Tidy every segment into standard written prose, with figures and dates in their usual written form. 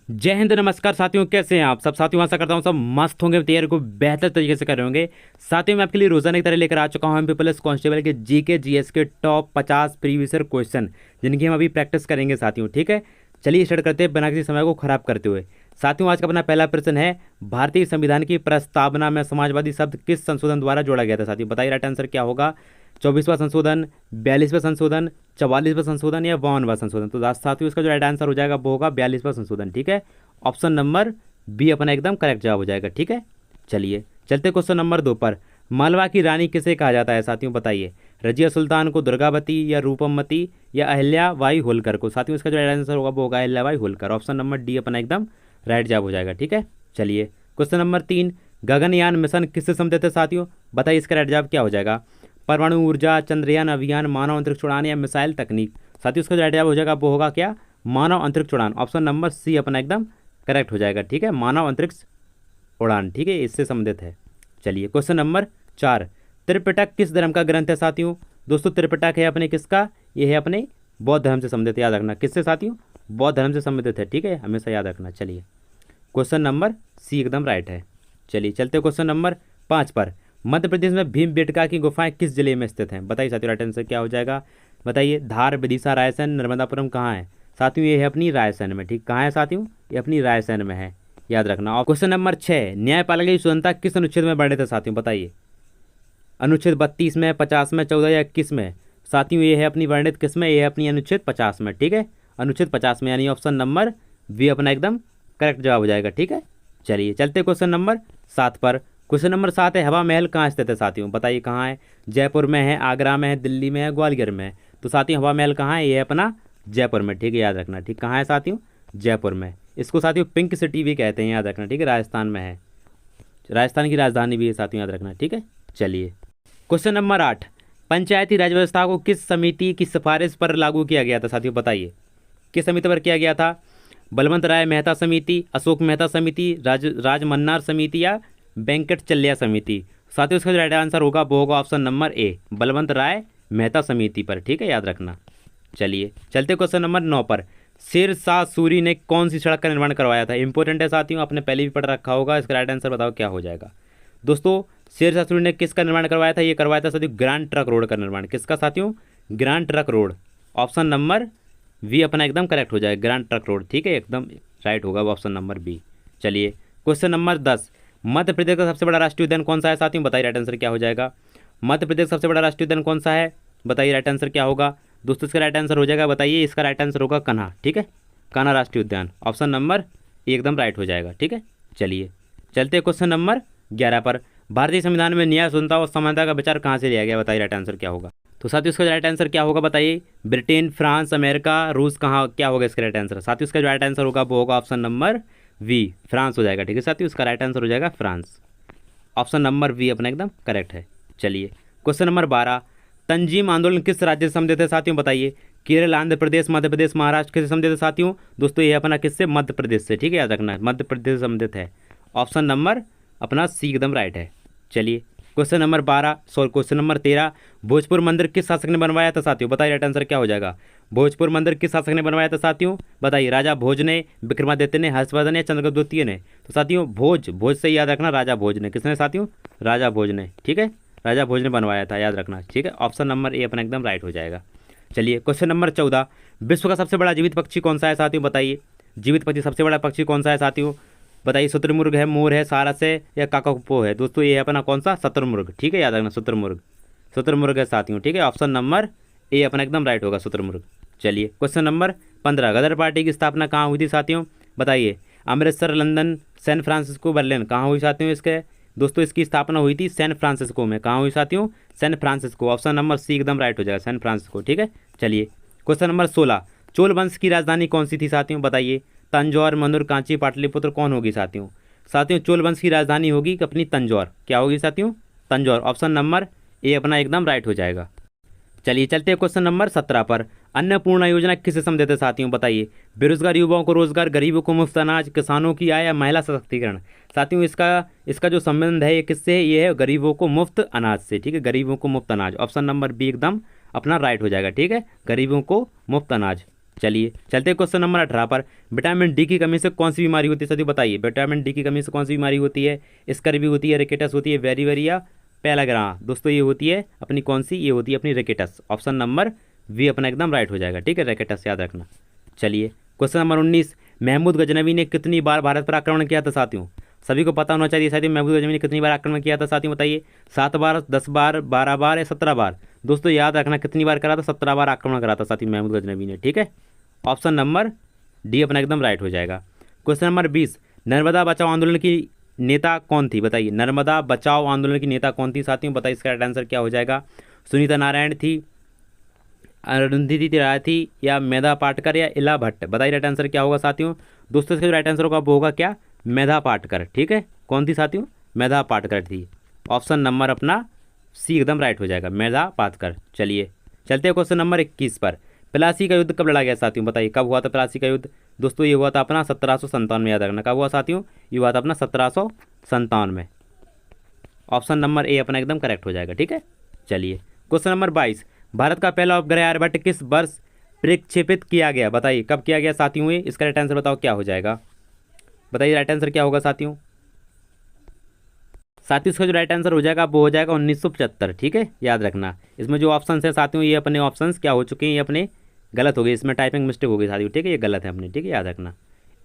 जय हिंद, नमस्कार साथियों। कैसे हैं आप सब साथियों? आशा करता हूँ सब मस्त होंगे, तैयारी को बेहतर तरीके से कर रहे होंगे। साथियों, मैं आपके लिए रोजाना की तरह लेकर आ चुका हूँ एमपी पुलिस कांस्टेबल के जीके जीएस के टॉप 50 प्रीवियस ईयर क्वेश्चन, जिनकी हम अभी प्रैक्टिस करेंगे साथियों। ठीक है, चलिए स्टार्ट करते हैं बिना किसी समय को खराब करते हुए। साथियों, आज का अपना पहला प्रश्न है, भारतीय संविधान की प्रस्तावना में समाजवादी शब्द किस संशोधन द्वारा जोड़ा गया था? साथियों बताइए, राइट आंसर क्या होगा? 24वां संशोधन, 42वां संशोधन, 44वां संशोधन या 52वां संशोधन? तो साथियों, इसका जो राइट आंसर हो जाएगा वो होगा 42वां संशोधन। ठीक है, ऑप्शन नंबर बी अपना एकदम करेक्ट जवाब हो जाएगा। ठीक है, चलिए चलते क्वेश्चन नंबर 2 पर। मालवा की रानी किसे कहा जाता है? साथियों बताइए, रजिया सुल्तान को, दुर्गावती या रूपमती या अहिल्या बाई होलकर को? साथियों, इसका जो राइट आंसर होगा वो होगा Ahilya Bai Holkar. Option number D अपना एकदम राइट जवाब हो जाएगा। ठीक है, चलिए क्वेश्चन नंबर 3, गगनयान मिशन किससे संबंधित है? साथियों बताइए, इसका राइट जवाब क्या हो जाएगा? परमाणु ऊर्जा, चंद्रयान अभियान, मानव अंतरिक्ष उड़ान या मिसाइल तकनीक? साथियों, इसका जो राइट जवाब हो जाएगा वो होगा क्या? मानव अंतरिक्ष उड़ान। ऑप्शन नंबर सी अपना एकदम करेक्ट हो जाएगा। ठीक है, मानव अंतरिक्ष उड़ान। ठीक है, इससे संबंधित है। चलिए क्वेश्चन नंबर 4, त्रिपिटक किस धर्म का ग्रंथ है? साथियों दोस्तों, त्रिपिटक है अपने किसका? ये है अपने बौद्ध धर्म से संबंधित, याद रखना। किससे साथियों? बौद्ध धर्म से संबंधित है। ठीक है, हमेशा याद रखना। चलिए क्वेश्चन नंबर सी एकदम राइट है। चलिए चलते क्वेश्चन नंबर 5 पर। मध्य प्रदेश में भीमबेटका की गुफाएं किस जिले में स्थित हैं? बताइए साथियों, राइट आंसर क्या हो जाएगा? बताइए, धार, विदिशा, रायसेन, नर्मदापुरम कहाँ है? साथियों ये है अपनी रायसेन में। ठीक, कहाँ है साथियों? ये अपनी रायसेन में है, याद रखना। और क्वेश्चन नंबर 6, न्यायपालिका की स्वतंत्रता किस अनुच्छेद में वर्णित है? साथियों बताइए, अनुच्छेद 32 में, 50 में, 14 या 21 में? साथियों ये है अपनी वर्णित किस में? ये है अपनी अनुच्छेद 50 में। ठीक है, अनुच्छेद 50 में, यानी ऑप्शन नंबर बी अपना एकदम करेक्ट जवाब हो जाएगा। ठीक है, चलिए चलते क्वेश्चन नंबर 7 पर। क्वेश्चन नंबर 7 है, हवा महल कहाँ स्थित है? साथियों बताइए, कहाँ है? जयपुर में है, आगरा में है, दिल्ली में है, ग्वालियर में है? तो साथियों हवा महल कहाँ है? ये है अपना जयपुर में। ठीक है, याद रखना। ठीक, कहाँ है साथियों? जयपुर में। इसको साथियों पिंक सिटी भी कहते हैं, याद रखना। ठीक है, राजस्थान में है, राजस्थान की राजधानी भी है साथियों, याद रखना। ठीक है, चलिए क्वेश्चन नंबर 8, पंचायती राज व्यवस्था को किस समिति की सिफारिश पर लागू किया गया था? साथियों बताइए, किस समिति पर किया गया था? बलवंत राय मेहता समिति, अशोक मेहता समिति, राज मन्नार समिति या वेंकट चल्या समिति? साथियों इसका जो राइट आंसर होगा वो होगा ऑप्शन नंबर ए, बलवंत राय मेहता समिति पर। ठीक है, याद रखना। चलिए चलते क्वेश्चन नंबर 9 पर। शेर शाह सूरी ने कौन सी सड़क का निर्माण करवाया था? इंपॉर्टेंट है साथियों, आपने पहले भी पढ़ रखा होगा। इसका राइट आंसर बताओ क्या हो जाएगा? दोस्तों शेर शाह सूरी ने किसका निर्माण करवाया था? ये करवाया था साथियों ग्रैंड ट्रक रोड का निर्माण। किसका साथियों? Grand Trunk Road. Option number V अपना एकदम करेक्ट हो जाएगा, ग्रैंड ट्रक रोड। ठीक है, एकदम राइट होगा वो ऑप्शन नंबर बी। चलिए क्वेश्चन नंबर 10, मध्य प्रदेश का सबसे बड़ा राष्ट्रीय उद्यान कौन सा है? साथियों बताइए, राइट आंसर क्या हो जाएगा? मध्य प्रदेश का सबसे बड़ा राष्ट्रीय उद्यान कौन सा है? बताइए, राइट आंसर क्या होगा? दोस्तों इसका राइट आंसर हो जाएगा, बताइए, इसका राइट आंसर होगा कान्हा। ठीक है, कान्हा राष्ट्रीय उद्यान। ऑप्शन नंबर ए एकदम राइट हो जाएगा। ठीक है, चलिए चलते क्वेश्चन नंबर 11 पर। भारतीय संविधान में न्याय, स्वतंत्रता और समानता का विचार कहाँ से लिया गया? बताइए, राइट आंसर क्या होगा? तो साथियों इसका राइट आंसर क्या होगा? बताइए, ब्रिटेन, फ्रांस, अमेरिका, रूस, कहाँ क्या होगा इसका राइट आंसर? साथियों इसका जो राइट आंसर होगा वो होगा ऑप्शन नंबर वी, फ्रांस हो जाएगा। ठीक है साथियों, इसका राइट आंसर हो जाएगा फ्रांस। ऑप्शन नंबर वी अपना एकदम करेक्ट है। चलिए क्वेश्चन नंबर 12, तंजीम आंदोलन किस राज्य से संबंधित है? साथियों बताइए, केरल, आंध्र प्रदेश, मध्य प्रदेश, महाराष्ट्र किससे संबंधित है? साथियों दोस्तों ये अपना किससे? मध्य प्रदेश से। ठीक है, याद रखना, मध्य प्रदेश से संबंधित है। ऑप्शन नंबर अपना सी एकदम राइट है। चलिए question number 12 sorry question number 13, Bhojpur मंदिर किस शासक ने बनवाया था? साथियों बताइए, राइट आंसर क्या हो जाएगा? भोजपुर मंदिर किस शासक ने बनवाया था? साथियों बताइए, राजा भोज ने, विक्रमादित्य ने, हर्षवर्धन या चंद्रगुप्त द्वितीय ने? तो साथियों भोज, भोज से याद रखना, राजा भोज ने। किसने साथियों? राजा भोज ने। ठीक है, राजा भोज ने बनवाया था, याद रखना। ठीक है, ऑप्शन नंबर ए अपना एकदम राइट हो जाएगा। चलिए क्वेश्चन नंबर 14, विश्व का सबसे बड़ा जीवित पक्षी कौन सा है? साथियों बताइए, जीवित पक्षी सबसे बड़ा पक्षी कौन सा है? साथियों बताइए, शुतुरमुर्ग है, मोर है, सारस है या काकापो है? दोस्तों ये है अपना कौन सा? शुतुरमुर्ग। ठीक है, याद रखना, शुतुरमुर्ग, शुतुरमुर्ग है साथियों। ठीक है, ऑप्शन नंबर ए अपना एकदम राइट होगा, शुतुरमुर्ग। चलिए क्वेश्चन नंबर 15, गदर पार्टी की स्थापना कहाँ हुई थी? साथियों बताइए, Amritsar, London, San Francisco, Berlin, कहाँ हुई साथियों? इसके दोस्तों इसकी स्थापना हुई थी सैन फ्रांसिस्को में। कहाँ हुई साथियों? San Francisco. Option number C एकदम राइट हो जाएगा, सैन फ्रांसिस्को। ठीक है, चलिए क्वेश्चन नंबर 16, चोल वंश की राजधानी कौन सी थी? साथियों बताइए, तंजौर, मनुर, कांची, पाटलिपुत्र कौन होगी? साथियों साथियों चोल वंश की राजधानी होगी अपनी तंजौर। क्या होगी साथियों? तंजौर। ऑप्शन नंबर ए अपना एकदम राइट हो जाएगा। चलिए चलते हैं क्वेश्चन नंबर 17 पर। अन्नपूर्णा योजना किससे संबंधित है? साथियों बताइए, बेरोजगार युवाओं को रोजगार, गरीबों को मुफ्त अनाज, किसानों की आय या महिला सशक्तिकरण? साथियों इसका इसका जो संबंध है ये किससे है? ये है गरीबों को मुफ्त अनाज से। ठीक है, गरीबों को मुफ्त अनाज। ऑप्शन नंबर बी एकदम अपना राइट हो जाएगा। ठीक है, गरीबों को मुफ्त अनाज। चलिए चलते हैं क्वेश्चन नंबर 18 पर। विटामिन डी की कमी से कौन सी बीमारी होती है साथियों बताइए। विटामिन डी की कमी से कौन सी बीमारी होती है। स्कर्वी होती है, रिकेटस होती है, वेरी या पेलाग्रा। दोस्तों ये होती है अपनी कौन सी, ये होती है अपनी रिकेटस। ऑप्शन नंबर वी अपना एकदम राइट हो जाएगा, ठीक है, रिकेटस याद रखना। चलिए क्वेश्चन नंबर 19, महमूद गजनवी ने कितनी बार भारत पर आक्रमण किया था साथियों। सभी को पता होना चाहिए साथियों, महमूद गजनवी ने कितनी बार आक्रमण किया था साथियों बताइए। 7 बार, 10 बार, 12 बार या 17 बार। दोस्तों याद रखना कितनी बार करा था, 17 बार आक्रमण करा था साथियों महमूद गजनवी ने, ठीक है। ऑप्शन नंबर डी अपना एकदम राइट हो जाएगा। क्वेश्चन नंबर 20, नर्मदा बचाओ आंदोलन की नेता कौन थी बताइए। नर्मदा बचाओ आंदोलन की नेता कौन थी साथियों बताइए। इसका राइट आंसर क्या हो जाएगा। सुनीता नारायण थी, अरुंधति राय थी, या मेधा पाटकर, या इला भट्ट। बताइए राइट आंसर क्या होगा साथियों। दोस्तों इसका राइट आंसर होगा वो होगा क्या, मेधा पाटकर, ठीक है। कौन थी साथियों, मेधा पाटकर थी। ऑप्शन नंबर अपना सी एकदम राइट हो जाएगा, मेधा पाटकर। चलिए चलते हैं क्वेश्चन नंबर 21 पर। प्लासी का युद्ध कब लड़ा गया साथियों बताइए। कब हुआ था प्लासी का युद्ध। दोस्तों ये हुआ था अपना 1757 में, याद रखना कब हुआ साथियों, ये हुआ था अपना 1757 में। ऑप्शन नंबर ए अपना एकदम करेक्ट हो जाएगा, ठीक है। चलिए क्वेश्चन नंबर 22, भारत का पहला उपग्रह आर्यभट्ट किस वर्ष प्रक्षेपित किया गया बताइए। कब किया गया साथियों ये, इसका राइट आंसर बताओ क्या हो जाएगा। बताइए राइट आंसर क्या होगा साथियों। साथियों इसका जो राइट आंसर हो जाएगा वो हो जाएगा 1975, ठीक है, याद रखना। इसमें जो ऑप्शन है साथियों ये अपने ऑप्शन क्या हो चुके हैं, ये अपने गलत हो गए, इसमें टाइपिंग मिस्टेक हो गई साथियों, ठीक है, ये गलत है अपने, ठीक है, याद रखना।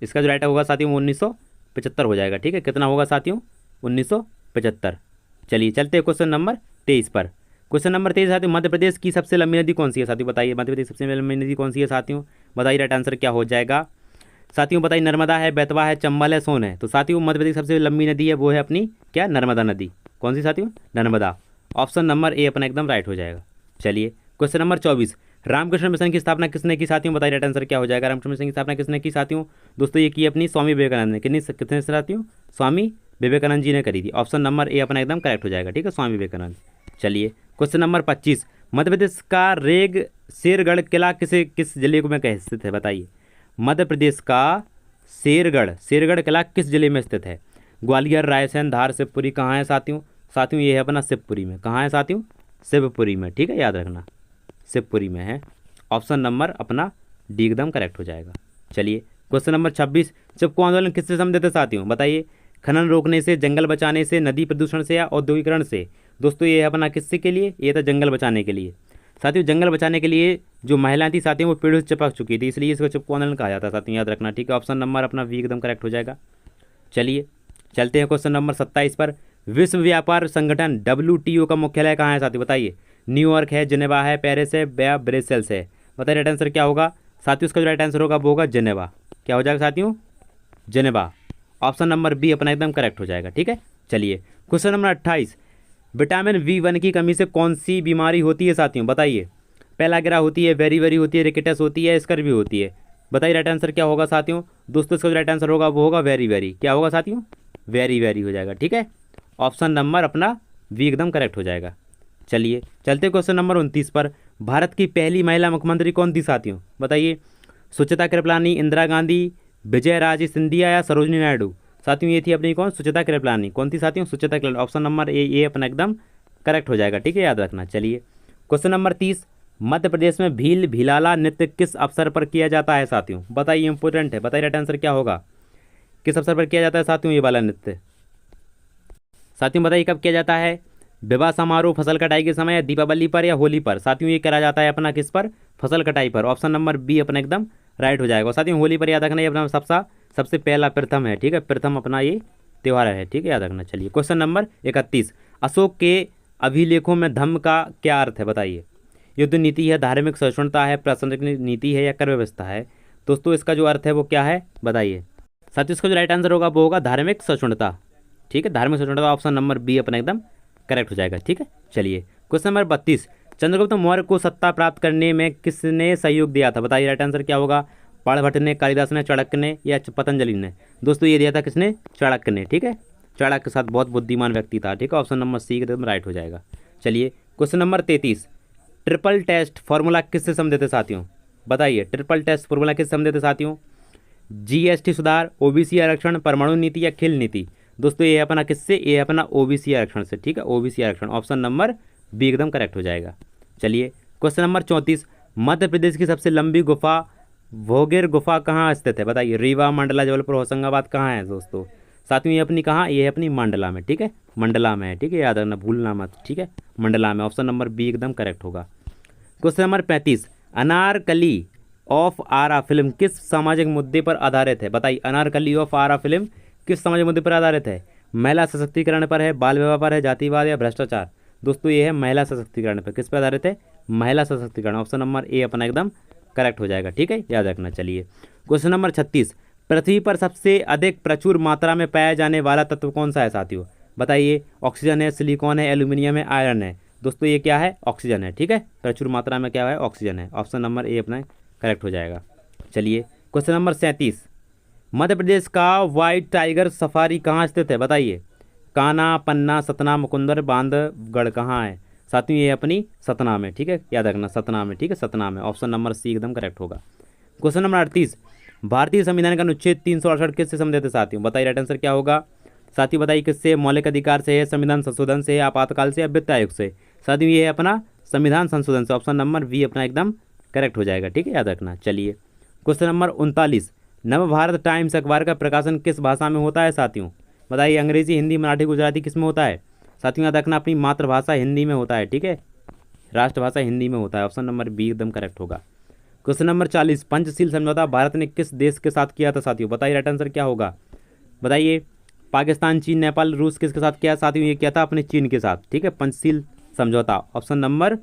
इसका जो राइट होगा साथियों 1975 हो जाएगा, ठीक है। कितना होगा साथियों, 1975। चलिए चलते हैं क्वेश्चन नंबर 23 पर। क्वेश्चन नंबर 23 साथियों, मध्य प्रदेश की सबसे लंबी नदी कौन सी है साथियों बताइए। मध्य प्रदेश की सबसे लंबी नदी कौन सी है साथियों बताइए। राइट आंसर क्या हो जाएगा साथियों बताइए। नर्मदा है, बेतवा है, चंबल है, सोन है। तो साथियों मध्य प्रदेश की सबसे लंबी नदी है वो है अपनी क्या, नर्मदा नदी। कौन सी साथियों, नर्मदा। ऑप्शन नंबर ए अपना एकदम राइट हो जाएगा। चलिए क्वेश्चन नंबर 24, रामकृष्ण मिशन की स्थापना किसने की साथियों बताइए। राइट आंसर क्या हो जाएगा। रामकृष्ण मिशन की स्थापना किसने की साथियों। दोस्तों ये की अपनी स्वामी विवेकानंद ने। कितने साथियों, स्वामी विवेकानंद जी ने करी थी। ऑप्शन नंबर ए अपना एकदम करेक्ट हो जाएगा, ठीक है, स्वामी विवेकानंद। चलिए क्वेश्चन नंबर 25, मध्य प्रदेश का रेग शेरगढ़ किला किस जिले में स्थित है बताइए। मध्य प्रदेश का शेरगढ़ किला किस जिले में स्थित है। ग्वालियर, रायसेन, धार, शिवपुरी। कहाँ है साथियों। साथियों ये है अपना शिवपुरी में। कहाँ है साथियों, शिवपुरी में, ठीक है, याद रखना शिवपुरी में है। ऑप्शन नंबर अपना डी एकदम करेक्ट हो जाएगा। चलिए क्वेश्चन नंबर 26, चिपको आंदोलन किससे संबंधित है साथियों बताइए। खनन रोकने से, जंगल बचाने से, नदी प्रदूषण से, या औद्योगिकरण से। दोस्तों ये है अपना किससे के लिए, ये था जंगल बचाने के लिए। साथियों जंगल बचाने के लिए जो महिलाएं थी साथियों वो पेड़ों से चिपक चुकी थी, इसलिए इसको चिपको आंदोलन कहा जाता है साथियों, याद रखना, ठीक है। ऑप्शन नंबर अपना वी एकदम करेक्ट हो जाएगा। चलिए चलते हैं क्वेश्चन नंबर 27 पर। विश्व व्यापार संगठन WTO का मुख्यालय कहाँ है साथियों बताइए। न्यूयॉर्क है, जिनेवा है, पेरिस है, या ब्रसेल्स है। बताइए राइट आंसर क्या होगा साथियों। इसका जो राइट आंसर होगा वो होगा जिनेवा। क्या हो जाएगा साथियों, जिनेवा। ऑप्शन नंबर बी अपना एकदम करेक्ट हो जाएगा, ठीक है। चलिए क्वेश्चन नंबर 28, विटामिन B1 की कमी से कौन सी बीमारी होती है साथियों बताइए। पेलाग्रा होती है, वेरी होती है, रिकेटस होती है, स्कर्वी होती है। बताइए राइट आंसर क्या होगा साथियों। दोस्तों इसका जो राइट आंसर होगा वो होगा वेरी। क्या होगा साथियों, वेरी हो जाएगा, ठीक है। ऑप्शन नंबर अपना वी एकदम करेक्ट हो जाएगा। चलिए चलते क्वेश्चन नंबर 29 पर। भारत की पहली महिला मुख्यमंत्री कौन थी साथियों बताइए। सुचिता कृपलानी, इंदिरा गांधी, विजय राजे सिंधिया, या सरोजनी नायडू। साथियों ये थी अपनी कौन, सुचिता कृपलानी। कौन थी साथियों, सुचिता कृपलानी। ऑप्शन नंबर ए अपना एकदम करेक्ट हो जाएगा, ठीक है, याद रखना। चलिए क्वेश्चन नंबर 30, मध्य प्रदेश में भील भिलाला नृत्य किस अवसर पर किया जाता है साथियों बताइए। इंपॉर्टेंट है, बताइए राइट आंसर क्या होगा। किस अवसर पर किया जाता है साथियों ये वाला नृत्य। साथियों बताइए कब किया जाता है। विवाह समारोह, फसल कटाई के समय, या दीपावली पर, या होली पर। साथियों ये करा जाता है अपना किस पर, फसल कटाई पर। ऑप्शन नंबर बी अपना एकदम राइट हो जाएगा। साथियों होली पर याद रखना ये अपना सबसे पहला प्रथम है, ठीक है, प्रथम अपना ये त्यौहार है, ठीक है, याद रखना। चलिए क्वेश्चन नंबर 31, अशोक के अभिलेखों में धम्म का क्या अर्थ है बताइए। युद्ध नीति है, धार्मिक सहिष्णुता है, प्रशासनिक नीति है, या कर व्यवस्था है। दोस्तों इसका जो अर्थ है वो क्या है बताइए। साथियों इसका जो राइट आंसर होगा वो होगा धार्मिक सहिष्णुता, ठीक है, धार्मिक सहिष्णुता। ऑप्शन नंबर बी अपना एकदम करेक्ट हो जाएगा, ठीक है। चलिए क्वेश्चन नंबर 32, चंद्रगुप्त मौर्य को सत्ता प्राप्त करने में किसने सहयोग दिया था बताइए। राइट आंसर क्या होगा। बाणभट्ट ने, कालिदास ने, चाणक्य ने, या पतंजलि ने। दोस्तों ये दिया था किसने, चाणक्य ने, ठीक है। चाणक्य के साथ बहुत बुद्धिमान व्यक्ति था, ठीक है। ऑप्शन नंबर सी एकदम राइट हो जाएगा। चलिए question number 33, triple test formula किससे संबंधित है साथियों बताइए। ट्रिपल टेस्ट फॉर्मूला किससे संबंधित है साथियों। GST सुधार, OBC आरक्षण, परमाणु नीति, या खेल नीति। दोस्तों ये अपना किससे, ये अपना OBC आरक्षण से, ठीक है, OBC आरक्षण। ऑप्शन नंबर बी एकदम करेक्ट हो जाएगा। चलिए क्वेश्चन नंबर 34, मध्य प्रदेश की सबसे लंबी गुफा भोगेर गुफा कहाँ स्थित है बताइए। रीवा, मंडला, जबलपुर, होशंगाबाद कहाँ है दोस्तों। साथियों ये अपनी कहाँ, ये है अपनी मंडला में, ठीक है, मंडला में है, ठीक है, याद रखना, भूलना मत, ठीक है, मंडला में। ऑप्शन नंबर बी एकदम करेक्ट होगा। Question number 35, Anarkali of Aarah film किस सामाजिक मुद्दे पर आधारित है बताइए। अनारकली ऑफ आरा फिल्म किस सामाजिक मुद्दे पर आधारित है। महिला सशक्तिकरण पर है, बाल विवाह पर है, जातिवाद या भ्रष्टाचार। दोस्तों ये है महिला सशक्तिकरण पर। किस पर आधारित है, महिला सशक्तिकरण। ऑप्शन नंबर ए अपना एकदम करेक्ट हो जाएगा, ठीक है, याद रखना। चलिए क्वेश्चन नंबर 36, पृथ्वी पर सबसे अधिक प्रचुर मात्रा में पाया जाने वाला तत्व कौन सा है साथियों बताइए। ऑक्सीजन है, सिलिकॉन है, एल्यूमिनियम है, आयरन है। दोस्तों ये क्या है, ऑक्सीजन है, ठीक है, प्रचुर मात्रा में क्या है, ऑक्सीजन है। ऑप्शन नंबर ए अपना करेक्ट हो जाएगा। चलिए क्वेश्चन नंबर 37, मध्य प्रदेश का व्हाइट टाइगर सफारी कहाँ स्थित है बताइए। कान्हा, पन्ना, सतना, मुकुंदर, बांधवगढ़ कहाँ है साथियों। ये अपनी सतना में, ठीक है, याद रखना, सतना में, ठीक है, सतना में। ऑप्शन नंबर सी एकदम करेक्ट होगा। क्वेश्चन नंबर 38, भारतीय संविधान का अनुच्छेद 368 किससे संबंधित है साथियों बताइए। राइट आंसर क्या होगा साथियों बताइए। किससे, मौलिक अधिकार से है, संविधान संशोधन से है, आपातकाल से या वित्त आयोग से। साथियों ये है अपना संविधान संशोधन से। ऑप्शन नंबर बी अपना एकदम करेक्ट हो जाएगा, ठीक है, याद रखना। चलिए क्वेश्चन नंबर 39, नवभारत टाइम्स अखबार का प्रकाशन किस भाषा में होता है साथियों बताइए। अंग्रेजी, हिंदी, मराठी, गुजराती किस में होता है साथियों। याद रखना अपनी मातृभाषा हिंदी में होता है, ठीक है, राष्ट्रभाषा हिंदी में होता है। ऑप्शन नंबर बी एकदम करेक्ट होगा। क्वेश्चन नंबर 40, पंचशील समझौता भारत ने किस देश के साथ किया था साथियों बताइए। राइट आंसर क्या होगा बताइए। पाकिस्तान, चीन, नेपाल, रूस किसके साथ किया साथियों। ये किया था अपने चीन के साथ, ठीक है, पंचशील समझौता। ऑप्शन नंबर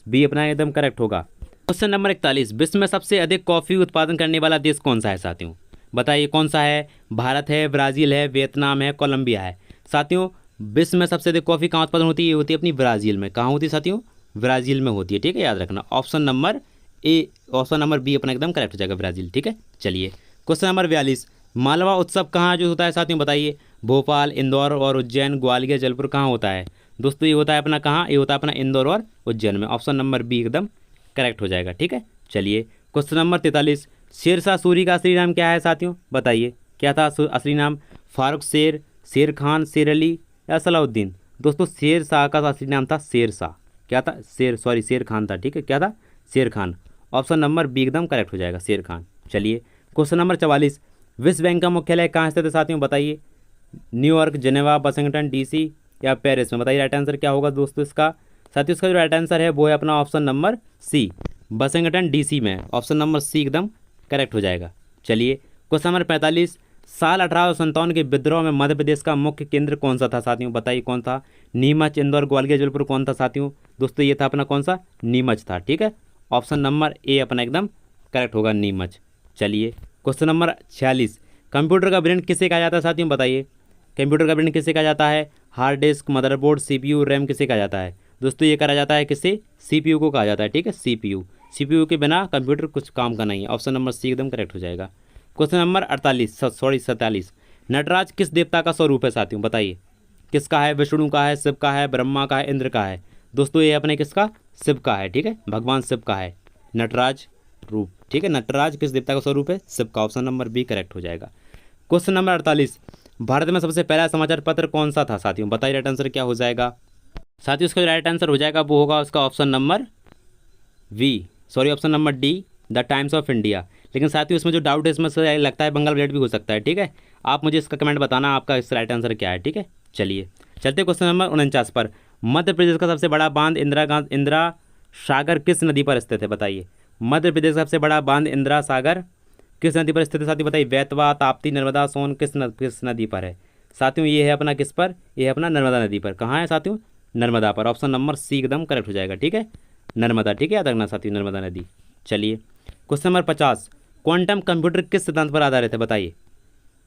बी अपना एकदम करेक्ट होगा। क्वेश्चन नंबर 41, विश्व में सबसे अधिक कॉफ़ी उत्पादन करने वाला देश कौन सा है साथियों बताइए। कौन सा है, भारत है, ब्राज़ील है, वियतनाम है, कोलंबिया है। साथियों विश्व में सबसे अधिक कॉफ़ी कहाँ उत्पादन होती है, ये होती है अपनी ब्राज़ील में। कहाँ होती है साथियों, ब्राज़ील में होती है, ठीक है, याद रखना। Option number A, option number B अपना एकदम करेक्ट हो जाएगा, ब्राज़ील, ठीक है। चलिए क्वेश्चन नंबर 42, मालवा उत्सव कहाँ जो होता है साथियों बताइए। भोपाल, इंदौर और उज्जैन, ग्वालियर, जयपुर कहाँ होता है दोस्तों। ये होता है अपना कहाँ, ये होता है अपना इंदौर और उज्जैन में। ऑप्शन नंबर बी एकदम करेक्ट हो जाएगा, ठीक है। चलिए क्वेश्चन नंबर 43, शेरशाह सूरी का असली नाम क्या है साथियों बताइए। क्या था असली नाम, फारूक शेर, शेर खान, शेर अली या सलाउद्दीन। दोस्तों शेर शाह का असली नाम था शेर शाह। क्या था, शेर खान था, ठीक है, क्या था, शेर खान। ऑप्शन नंबर बी एकदम करेक्ट हो जाएगा, शेर खान। चलिए क्वेश्चन नंबर 44, विश्व बैंक का मुख्यालय कहाँ स्थित है साथियों बताइए। न्यूयॉर्क, जेनेवा, वाशिंगटन डीसी या पेरिस में। बताइए राइट आंसर क्या होगा दोस्तों इसका। साथियों इसका जो राइट आंसर है वो है अपना option number C, Washington DC में। ऑप्शन नंबर सी एकदम करेक्ट हो जाएगा। चलिए क्वेश्चन नंबर 45, साल 1857 के विद्रोह में मध्य प्रदेश का मुख्य केंद्र कौन सा था साथियों बताइए। कौन था, नीमच, इंदौर, ग्वालियर, जबलपुर कौन था साथियों। दोस्तों ये था अपना कौन सा, नीमच था, ठीक है। ऑप्शन नंबर ए अपना एकदम करेक्ट होगा, नीमच। चलिए क्वेश्चन नंबर 46, कंप्यूटर का ब्रेन किसे कहा जाता है साथियों बताइए। कंप्यूटर का ब्रेन किसे कहा जाता है, hard disk, motherboard, CPU, RAM किसे कहा जाता है। दोस्तों ये कहा जाता है किसे, सीपीयू को कहा जाता है, ठीक है, सीपीयू। सीपीयू के बिना कंप्यूटर कुछ काम का नहीं है। ऑप्शन नंबर सी एकदम करेक्ट हो जाएगा। क्वेश्चन नंबर 47, नटराज किस देवता का स्वरूप है साथियों बताइए। किसका है, विष्णु का है, शिव का है, ब्रह्मा का है, इंद्र का है। दोस्तों ये अपने किसका, शिव का है, ठीक है, भगवान शिव का है नटराज रूप, ठीक है। नटराज किस देवता का स्वरूप है, शिव का। ऑप्शन नंबर बी करेक्ट हो जाएगा। क्वेश्चन नंबर 48, भारत में सबसे पहला समाचार पत्र कौन सा था साथियों बताइए। राइट आंसर क्या हो जाएगा साथियों। इसका जो राइट आंसर हो जाएगा वो होगा उसका option number option number D, the times of India. लेकिन साथियों इसमें जो डाउट है इसमें से लगता है बंगाल गजेट भी हो सकता है, ठीक है। आप मुझे इसका कमेंट बताना आपका इस राइट आंसर क्या है, ठीक है। चलिए चलते क्वेश्चन नंबर 49 पर, मध्य प्रदेश का सबसे बड़ा बांध इंदिरा सागर किस नदी पर स्थित है बताइए। मध्य प्रदेश का सबसे बड़ा बांध इंदिरा सागर किस नदी पर स्थित है साथियों बताइए। बेतवा, ताप्ती, नर्मदा, सोन किस नदी पर है साथियों। ये है अपना किस पर, ये है अपना नर्मदा नदी पर। कहाँ है साथियों, नर्मदा पर। ऑप्शन नंबर सी एकदम करेक्ट हो जाएगा, ठीक है, नर्मदा, ठीक है, याद रखना साथियों, नर्मदा नदी। चलिए क्वेश्चन नंबर 50, क्वांटम कंप्यूटर किस सिद्धांत पर आधारित है बताइए।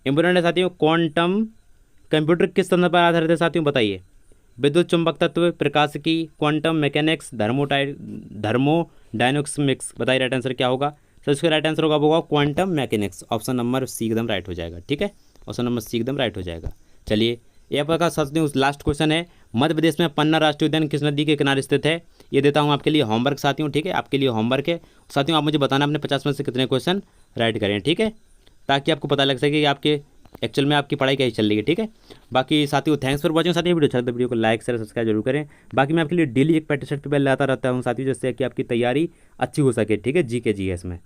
इंपोर्टेंट है साथियों, क्वांटम कंप्यूटर किस सिद्धांत पर आधारित है साथियों बताइए। विद्युत चुंबक तत्व, प्रकाशिकी, क्वांटम मैकेनिक्स, थर्मोडायनेमिक्स। बताइए राइट आंसर क्या होगा। सर इसका राइट आंसर होगा quantum mechanics. Option number C एकदम राइट हो जाएगा, ठीक है, ऑप्शन नंबर सी एकदम राइट हो जाएगा। चलिए ये आपका साथियों लास्ट क्वेश्चन है, मध्य प्रदेश में पन्ना राष्ट्रीय उद्यान किस नदी के किनारे स्थित है। ये देता हूँ आपके लिए होमवर्क साथियों, ठीक है, आपके लिए होमवर्क है साथियों। आप मुझे बताना अपने 50 में से कितने क्वेश्चन राइट करें, ठीक है, ताकि आपको पता लग सके कि आपके एक्चुअल में आपकी पढ़ाई कैसी चल रही है, ठीक है। बाकी साथियों थैंक्स फॉर वॉचिंग साथियों, वीडियो अच्छा लगता है वीडियो को लाइक शेयर सब्सक्राइब जरूर करें। बाकी मैं आपके लिए डेली एक प्रैक्टिस सेट पे लाता रहता हूँ साथियों, जिससे कि आपकी तैयारी अच्छी हो सके, ठीक है, जी के जीएस में।